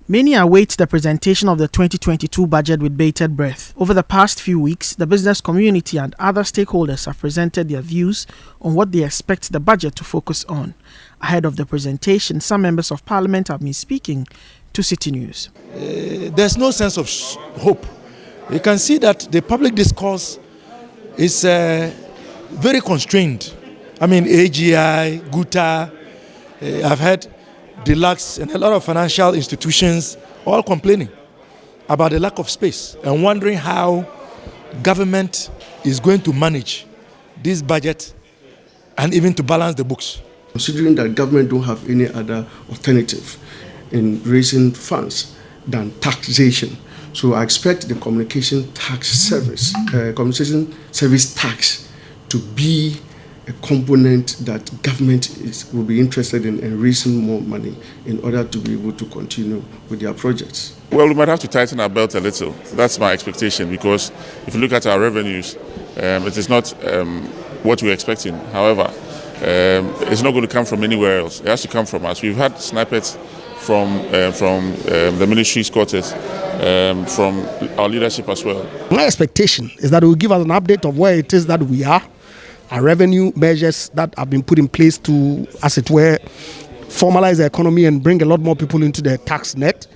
Many await the presentation of the 2022 budget with bated breath. Over the past few weeks, the business community and other stakeholders have presented their views on what they expect the budget to focus on. Ahead of the presentation, some members of parliament have been speaking to Citi News. There's no sense of hope. You can see that the public discourse is very constrained. I mean, AGI, GUTA, I've heard Deluxe and a lot of financial institutions all complaining about the lack of space and wondering how government is going to manage this budget and even to balance the books. Considering that government don't have any other alternative in raising funds than taxation, so I expect the communication service tax to be a component that government will be interested in raising more money in order to be able to continue with their projects. Well, we might have to tighten our belt a little. That's my expectation, because if you look at our revenues, it is not what we're expecting. However, it's not going to come from anywhere else. It has to come from us. We've had snippets from the ministry's quarters, from our leadership as well. My expectation is that it will give us an update of where it is that we are, our revenue measures that have been put in place to, as it were, formalize the economy and bring a lot more people into the tax net,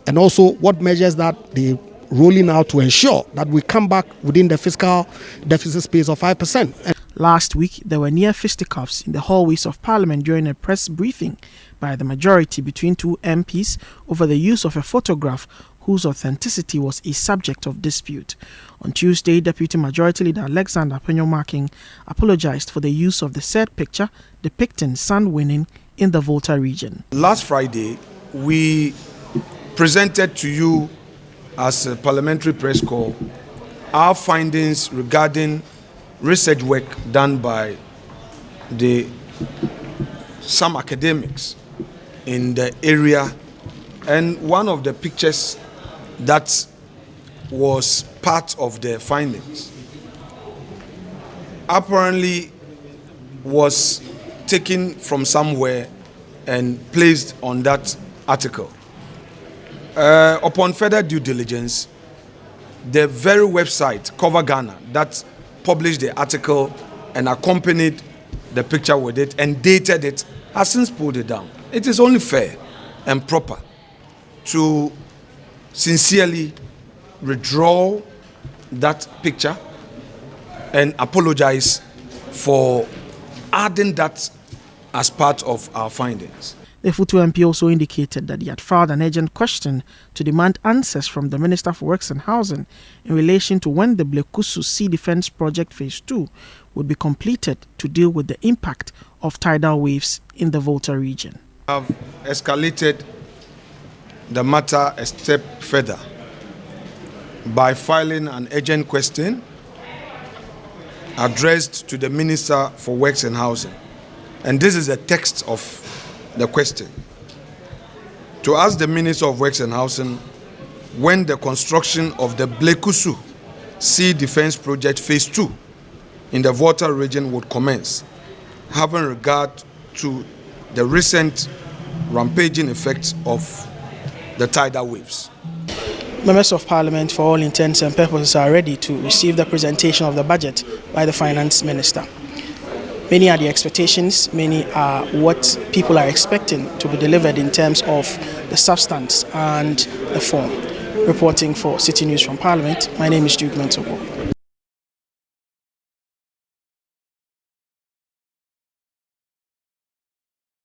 and also what measures that they're rolling out to ensure that we come back within the fiscal deficit space of 5%. Last week, there were near fisticuffs in the hallways of Parliament during a press briefing by the majority between two MPs over the use of a photograph whose authenticity was a subject of dispute. On Tuesday, Deputy Majority Leader Alexander Penyomarking apologized for the use of the said picture depicting sun winning in the Volta region. Last Friday, we presented to you as a parliamentary press call our findings regarding research work done by some academics in the area, and one of the pictures that was part of the findings apparently was taken from somewhere and placed on that article. Upon further due diligence, the very website, Cover Ghana, that published the article and accompanied the picture with it and dated it, has since pulled it down. It is only fair and proper to sincerely withdraw that picture and apologize for adding that as part of our findings. The Futu MP also indicated that he had filed an urgent question to demand answers from the Minister for Works and Housing in relation to when the Blekusu Sea Defence Project Phase 2 would be completed to deal with the impact of tidal waves in the Volta region. I've escalated the matter a step further by filing an urgent question addressed to the Minister for Works and Housing. And this is the text of the question. To ask the Minister of Works and Housing when the construction of the Blekusu Sea Defence Project Phase 2 in the Volta region would commence, having regard to the recent rampaging effects of the tidal waves. Members of Parliament, for all intents and purposes, are ready to receive the presentation of the budget by the Finance Minister. Many are the expectations, many are what people are expecting to be delivered in terms of the substance and the form. Reporting for Citi News from Parliament, my name is Clement Apaak.